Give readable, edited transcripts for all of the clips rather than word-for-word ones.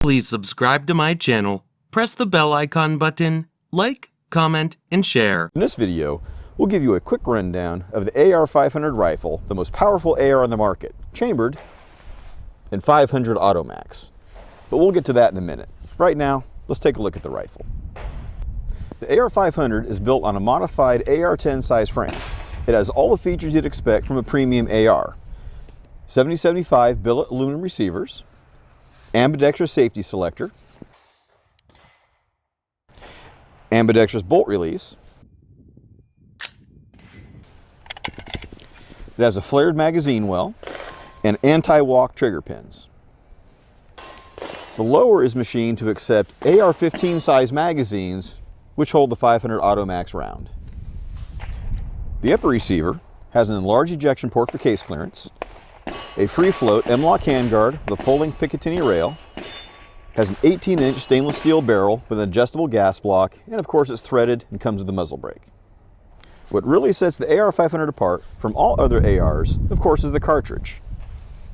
Please subscribe to my channel, press the bell icon button, like, comment, and share. In this video, we'll give you a quick rundown of the AR-500 rifle, the most powerful AR on the market, chambered in 500 Automax. But we'll get to that in a minute. Right now, let's take a look at the rifle. The AR-500 is built on a modified AR-10 size frame. It has all the features you'd expect from a premium AR. 70-75 billet aluminum receivers, ambidextrous safety selector, ambidextrous bolt release. It has a flared magazine well and anti-walk trigger pins. The lower is machined to accept AR-15 size magazines, which hold the 500 Automax round. The upper receiver has an enlarged ejection port for case clearance, a free float M-LOK handguard with a full-length Picatinny rail, has an 18-inch stainless steel barrel with an adjustable gas block, and of course it's threaded and comes with a muzzle brake. What really sets the AR-500 apart from all other ARs, of course, is the cartridge,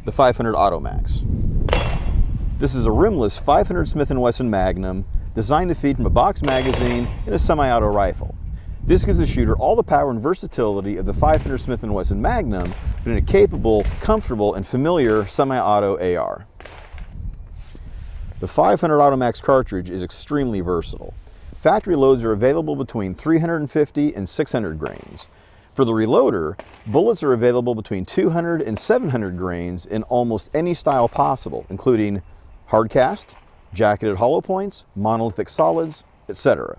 the 500 Automax. This is a rimless 500 Smith & Wesson Magnum designed to feed from a box magazine in a semi-auto rifle. This gives the shooter all the power and versatility of the 500 Smith & Wesson Magnum, but in a capable, comfortable, and familiar semi-auto AR. The 500 Automax cartridge is extremely versatile. Factory loads are available between 350 and 600 grains. For the reloader, bullets are available between 200 and 700 grains in almost any style possible, including hardcast, jacketed hollow points, monolithic solids, etc.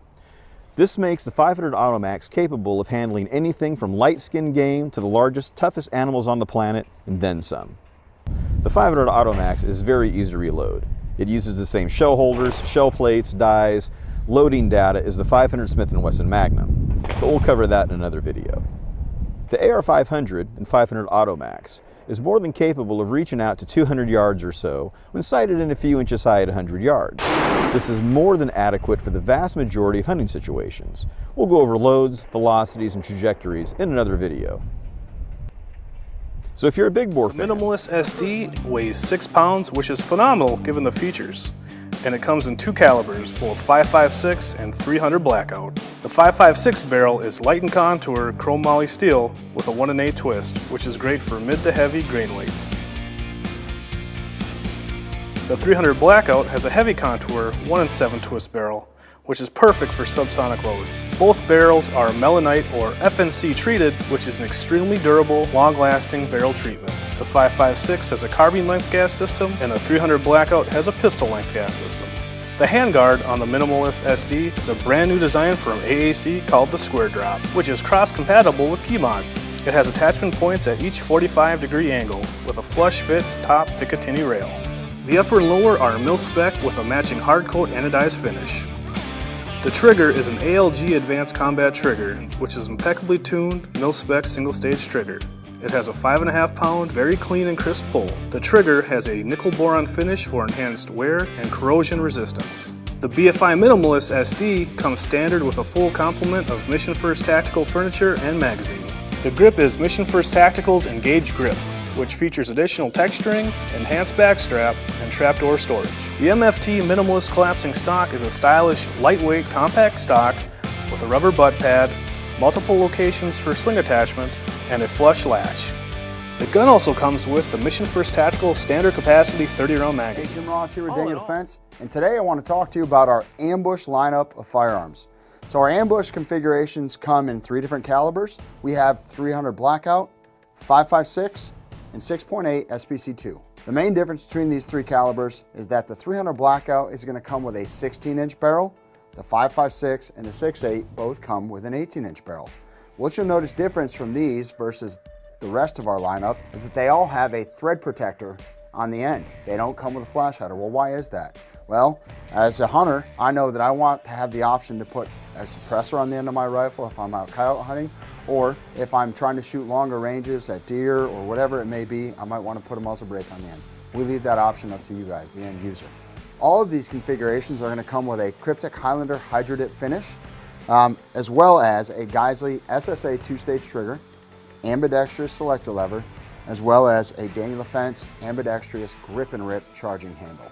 This makes the 500 Automax capable of handling anything from light-skinned game to the largest, toughest animals on the planet, and then some. The 500 Automax is very easy to reload. It uses the same shell holders, shell plates, dies, loading data as the 500 Smith & Wesson Magnum, but we'll cover that in another video. The AR-500 and 500 Automax is more than capable of reaching out to 200 yards or so when sighted in a few inches high at 100 yards. This is more than adequate for the vast majority of hunting situations. We'll go over loads, velocities, and trajectories in another video. So if you're a big bore fan, Minimalist SD weighs 6 pounds, which is phenomenal given the features. And it comes in two calibers, both 5.56 and 300 Blackout. The 5.56 barrel is light in contour chrome moly steel with a 1 in 8 twist, which is great for mid to heavy grain weights. The 300 Blackout has a heavy contour 1 in 7 twist barrel, which is perfect for subsonic loads. Both barrels are melanite or FNC treated, which is an extremely durable, long-lasting barrel treatment. The 5.56 has a carbine length gas system, and the 300 Blackout has a pistol length gas system. The handguard on the Minimalist SD is a brand new design from AAC called the Square Drop, which is cross-compatible with KeyMod. It has attachment points at each 45-degree angle with a flush fit top Picatinny rail. The upper and lower are mil-spec with a matching hardcoat anodized finish. The trigger is an ALG Advanced Combat trigger, which is impeccably tuned, mil-spec single-stage trigger. It has a 5.5 pound, very clean and crisp pull. The trigger has a nickel boron finish for enhanced wear and corrosion resistance. The BFI Minimalist SD comes standard with a full complement of Mission First Tactical furniture and magazine. The grip is Mission First Tactical's Engage Grip, which features additional texturing, enhanced backstrap, and trapdoor storage. The MFT Minimalist Collapsing Stock is a stylish, lightweight, compact stock with a rubber butt pad, multiple locations for sling attachment, and a flush latch. The gun also comes with the Mission First Tactical standard capacity 30-round magazine. Hey, Jim Ross here with Daniel Defense, and today I want to talk to you about our ambush lineup of firearms. So our ambush configurations come in 3 different calibers. We have 300 Blackout, 5.56, and 6.8 SPC2. The main difference between these 3 calibers is that the 300 Blackout is going to come with a 16-inch barrel, the 5.56 and the 6.8 both come with an 18-inch barrel. What you'll notice difference from these versus the rest of our lineup is that they all have a thread protector on the end. They don't come with a flash hider. Well, why is that? Well, as a hunter, I know that I want to have the option to put a suppressor on the end of my rifle if I'm out coyote hunting, or if I'm trying to shoot longer ranges at deer or whatever it may be, I might want to put a muzzle brake on the end. We leave that option up to you guys, the end user. All of these configurations are going to come with a Cryptic Highlander Hydro Dip finish, as well as a Geissele SSA 2-stage trigger, ambidextrous selector lever, as well as a Daniel Defense ambidextrous grip and rip charging handle.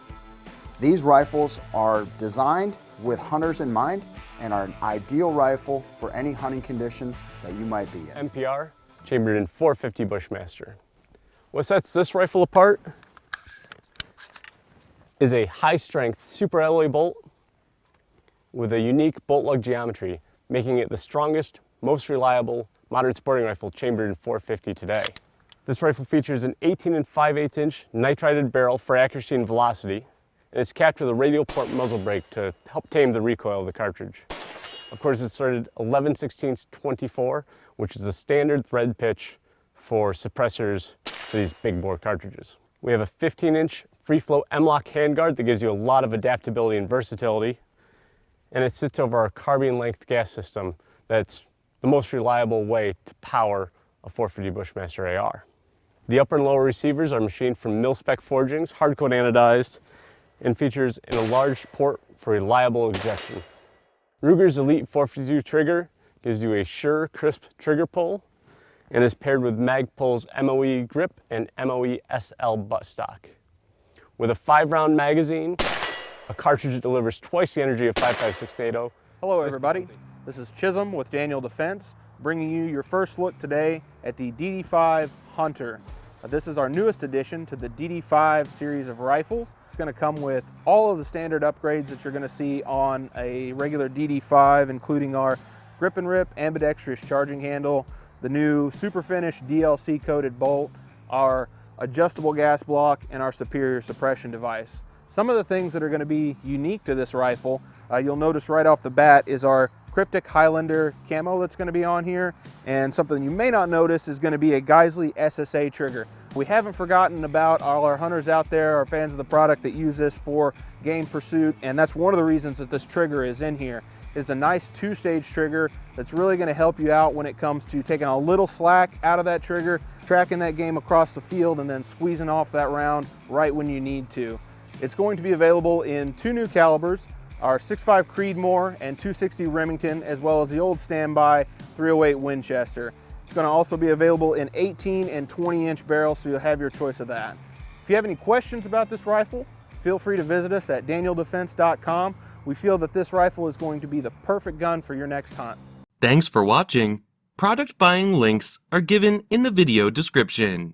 These rifles are designed with hunters in mind and are an ideal rifle for any hunting condition that you might be in. MPR, chambered in .450 Bushmaster. What sets this rifle apart is a high-strength super alloy bolt with a unique bolt lug geometry, making it the strongest, most reliable modern sporting rifle chambered in .450 today. This rifle features an 18 5/8 inch nitrided barrel for accuracy and velocity, and it's capped with a radial port muzzle brake to help tame the recoil of the cartridge. Of course, it's threaded 11/16/24, which is the standard thread pitch for suppressors for these big bore cartridges. We have a 15-inch free flow M-LOK handguard that gives you a lot of adaptability and versatility, and it sits over our carbine length gas system that's the most reliable way to power a .450 Bushmaster AR. The upper and lower receivers are machined from mil-spec forgings, hard-coat anodized, and features an enlarged port for reliable ejection. Ruger's Elite 452 trigger gives you a sure, crisp trigger pull and is paired with Magpul's MOE grip and MOE SL buttstock. With a 5-round magazine, a cartridge that delivers twice the energy of 5.56 NATO. Hello everybody, this is Chisholm with Daniel Defense, bringing you your first look today at the DD5 Hunter. This is our newest addition to the DD5 series of rifles. It's going to come with all of the standard upgrades that you're going to see on a regular DD5, including our grip and rip ambidextrous charging handle, the new super finish DLC coated bolt, our adjustable gas block, and our superior suppression device. Some of the things that are going to be unique to this rifle, you'll notice right off the bat, is our Cryptic Highlander camo that's going to be on here, and something you may not notice is going to be a Geissele SSA trigger. We haven't forgotten about all our hunters out there, our fans of the product that use this for game pursuit, and that's one of the reasons that this trigger is in here. It's a nice 2-stage trigger that's really going to help you out when it comes to taking a little slack out of that trigger, tracking that game across the field, and then squeezing off that round right when you need to. It's going to be available in 2 new calibers, our 6.5 Creedmoor and 260 Remington, as well as the old standby 308 Winchester. It's going to also be available in 18 and 20-inch barrels, so you'll have your choice of that. If you have any questions about this rifle, feel free to visit us at danieldefense.com. We feel that this rifle is going to be the perfect gun for your next hunt. Thanks for watching. Product buying links are given in the video description.